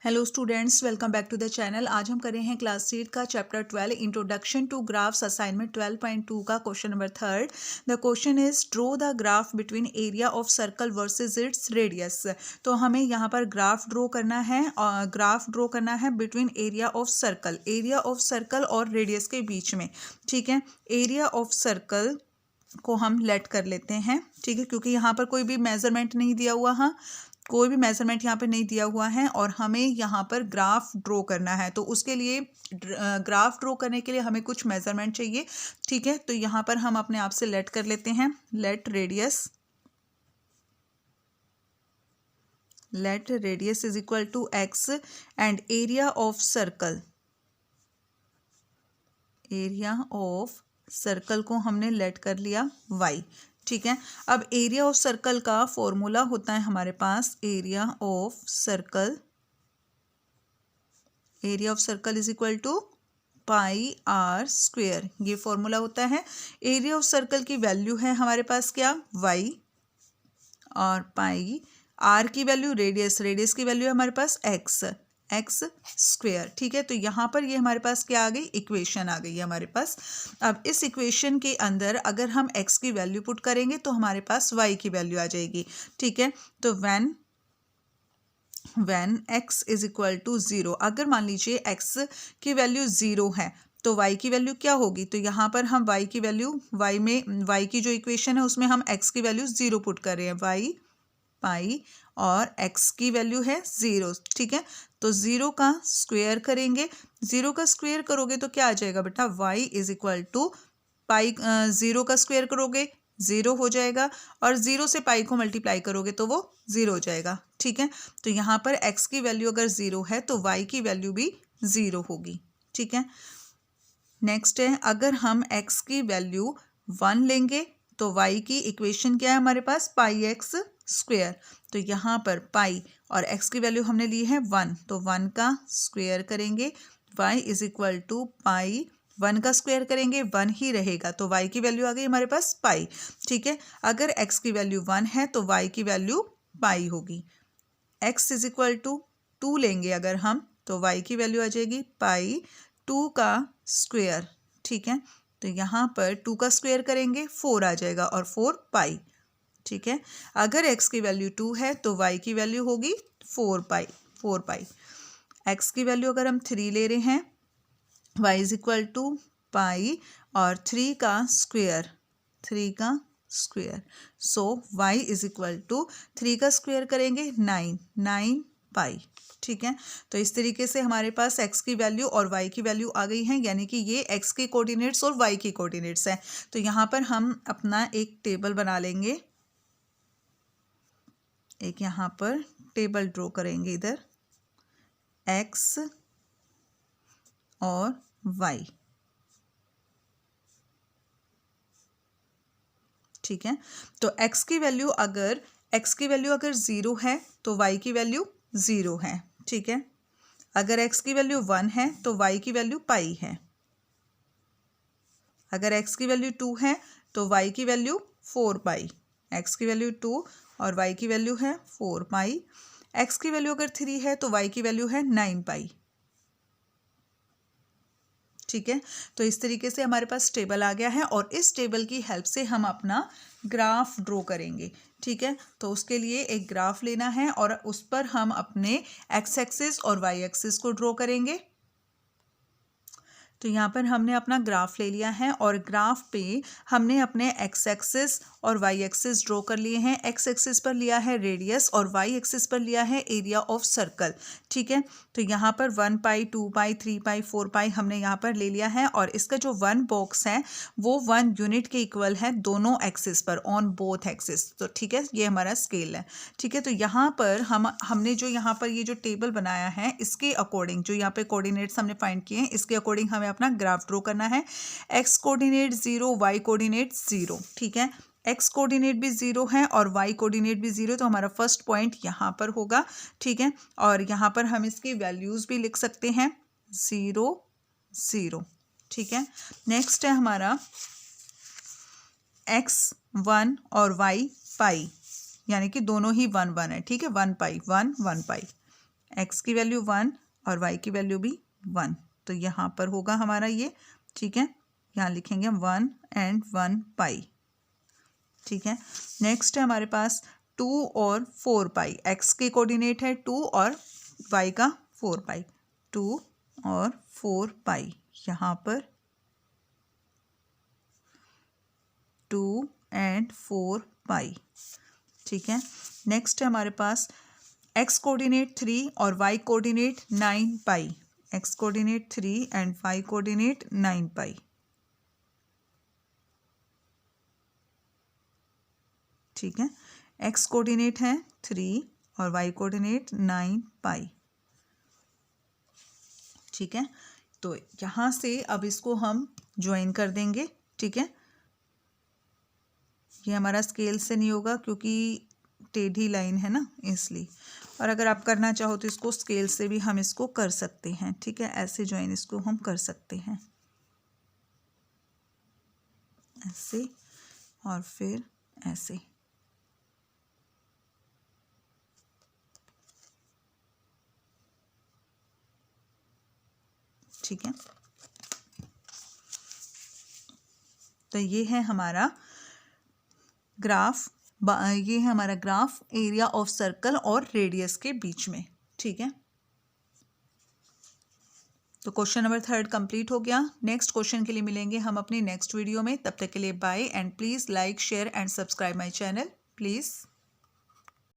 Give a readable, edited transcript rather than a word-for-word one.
Hello students, welcome back to the channel. आज हम कर रहे हैं क्लास 8 का chapter 12 introduction to graphs assignment 12.2 का question number 3। The question is draw the graph between area of circle versus its radius. तो हमें यहाँ पर ग्राफ ड्रॉ करना है और ग्राफ ड्रॉ करना है बिटवीन एरिया ऑफ सर्कल और रेडियस के बीच में। ठीक है, एरिया ऑफ सर्कल को हम लेट कर लेते हैं। ठीक है, क्योंकि यहाँ पर कोई भी मेजरमेंट नहीं दिया हुआ, हाँ कोई भी मेजरमेंट यहाँ पे नहीं दिया हुआ है और हमें यहाँ पर ग्राफ ड्रॉ करना है। तो उसके लिए ग्राफ ड्रॉ करने के लिए हमें कुछ मेजरमेंट चाहिए। ठीक है, तो यहाँ पर हम अपने आप से लेट कर लेते हैं। Let radius is equal to x and area of circle को हमने लेट कर लिया वाई। ठीक है, अब एरिया ऑफ सर्कल का फॉर्मूला होता है हमारे पास area of circle is equal to pi r square. ये फॉर्मूला होता है। एरिया ऑफ सर्कल की वैल्यू है हमारे पास क्या, वाई, और पाई आर की वैल्यू रेडियस की वैल्यू है हमारे पास एक्स स्क्वेयर। ठीक है, तो यहाँ पर ये हमारे पास क्या आ गई, इक्वेशन आ गई है हमारे पास। अब इस इक्वेशन के अंदर अगर हम x की वैल्यू पुट करेंगे तो हमारे पास y की वैल्यू आ जाएगी। ठीक है, तो when x is equal to 0, अगर मान लीजिए x की वैल्यू 0 है तो y की वैल्यू क्या होगी। तो यहाँ पर हम y की वैल्यू y की जो इक्वेशन है उसमें हम x की वैल्यू 0 पुट कर रहे हैं, y पाई और x की वैल्यू है 0। ठीक है, तो 0 का स्क्वायर करेंगे। 0 का स्क्वायर करोगे तो क्या आ जाएगा बेटा, y इज इक्वल टू पाई, 0 का स्क्वायर करोगे 0 हो जाएगा और 0 से पाई को मल्टीप्लाई करोगे तो वो 0 हो जाएगा। ठीक है, तो यहाँ पर x की वैल्यू अगर 0 है तो y की वैल्यू भी 0 होगी। ठीक है, नेक्स्ट है, अगर हम x की वैल्यू 1 लेंगे तो y की इक्वेशन क्या है हमारे पास, पाई एक्स स्क्वेयर। तो यहाँ पर पाई और x की वैल्यू हमने ली है 1, तो 1 का स्क्वायर करेंगे, y इज इक्वल टू पाई, 1 का स्क्वायर करेंगे 1 ही रहेगा तो y की वैल्यू आ गई हमारे पास पाई। ठीक है, अगर x की वैल्यू 1 है तो y की वैल्यू पाई होगी। x इज इक्वल टू 2 लेंगे अगर हम तो y की वैल्यू आ जाएगी पाई 2 का स्क्वायर। ठीक है, तो यहाँ पर 2 का स्क्वायर करेंगे 4 आ जाएगा और 4 पाई। ठीक है, अगर x की वैल्यू 2 है तो y की वैल्यू होगी 4 पाई। x की वैल्यू अगर हम 3 ले रहे हैं, y is equal to pi और 3 का square, so y is equal to 3 का स्क्वायर करेंगे 9 पाई। ठीक है, तो इस तरीके से हमारे पास x की वैल्यू और y की वैल्यू आ गई है, यानी कि ये x के कोऑर्डिनेट्स और y की कोऑर्डिनेट्स हैं। तो यहाँ पर हम अपना एक टेबल बना लेंगे, एक यहाँ पर टेबल ड्रॉ करेंगे, इधर x और y। ठीक है, तो x की वैल्यू अगर 0 है तो y की वैल्यू 0 है। ठीक है, अगर x की वैल्यू 1 है तो y की वैल्यू पाई है। अगर x की वैल्यू 2 है तो y की वैल्यू 4 पाई। x की वैल्यू 2 और y की वैल्यू है 4 पाई। x की वैल्यू अगर 3 है तो y की वैल्यू है 9 पाई। ठीक है, तो इस तरीके से हमारे पास टेबल आ गया है और इस टेबल की हेल्प से हम अपना ग्राफ ड्रॉ करेंगे। ठीक है, तो उसके लिए एक ग्राफ लेना है और उस पर हम अपने एक्स एक्सिस और वाई एक्सिस को ड्रॉ करेंगे। तो यहाँ पर हमने अपना ग्राफ ले लिया है और ग्राफ पे हमने अपने एक्स एक्सिस और वाई एक्सिस ड्रॉ कर लिए हैं। एक्स एक्सिस पर लिया है रेडियस और वाई एक्सिस पर लिया है एरिया ऑफ सर्कल। ठीक है, तो यहाँ पर 1 पाई 2 पाई 3 पाई 4 पाई हमने यहाँ पर ले लिया है और इसका जो 1 बॉक्स है वो 1 यूनिट के इक्वल है दोनों एक्सिस पर, ऑन बोथ एक्सिस। तो ठीक है, ये हमारा स्केल है। ठीक है, तो यहाँ पर हमने जो यहाँ पर ये जो टेबल बनाया है इसके अकॉर्डिंग, जो यहाँ पे कोऑर्डिनेट्स हमने फाइंड किए हैं इसके अकॉर्डिंग हमें अपना ग्राफ ड्रॉ करना है। X coordinate 0, y coordinate 0। ठीक है, एक्स कोऑर्डिनेट भी 0 है और वाई कोऑर्डिनेट भी 0, तो हमारा फर्स्ट पॉइंट यहाँ पर होगा। ठीक है, और यहाँ पर हम इसकी वैल्यूज भी लिख सकते हैं 0 0। ठीक है, नेक्स्ट है हमारा x 1 और y पाई, यानी कि दोनों ही 1 1 है। ठीक है, 1 पाई 1 1 पाई। एक्स की वैल्यू 1 और वाई की वैल्यू भी 1, तो यहाँ पर होगा हमारा ये, ठीक है। यहाँ लिखेंगे हम 1 एंड 1 पाई, ठीक है। नेक्स्ट है हमारे पास 2 और 4 पाई। एक्स के कोऑर्डिनेट है 2 और वाई का 4 पाई, 2 और 4 पाई, यहाँ पर 2 एंड 4 पाई, ठीक है। नेक्स्ट है हमारे पास एक्स कोऑर्डिनेट 3 और y coordinate 9 pi. X coordinate 3 and y coordinate 9 pi, ठीक है। एक्स कोऑर्डिनेट है 3 और वाई कोऑर्डिनेट 9 पाई, ठीक है। तो यहाँ से अब इसको हम ज्वाइन कर देंगे, ठीक है। ये हमारा स्केल से नहीं होगा क्योंकि टेढ़ी लाइन है ना, इसलिए। और अगर आप करना चाहो तो इसको स्केल से भी हम इसको कर सकते हैं, ठीक है। ऐसे ज्वाइन इसको हम कर सकते हैं, ऐसे और फिर ऐसे, ठीक है। तो ये है हमारा ग्राफ, ये है हमारा ग्राफ एरिया ऑफ सर्कल और रेडियस के बीच में, ठीक है। तो क्वेश्चन नंबर 3 कंप्लीट हो गया। नेक्स्ट क्वेश्चन के लिए मिलेंगे हम अपनी नेक्स्ट वीडियो में। तब तक के लिए bye and please like share and subscribe my channel please.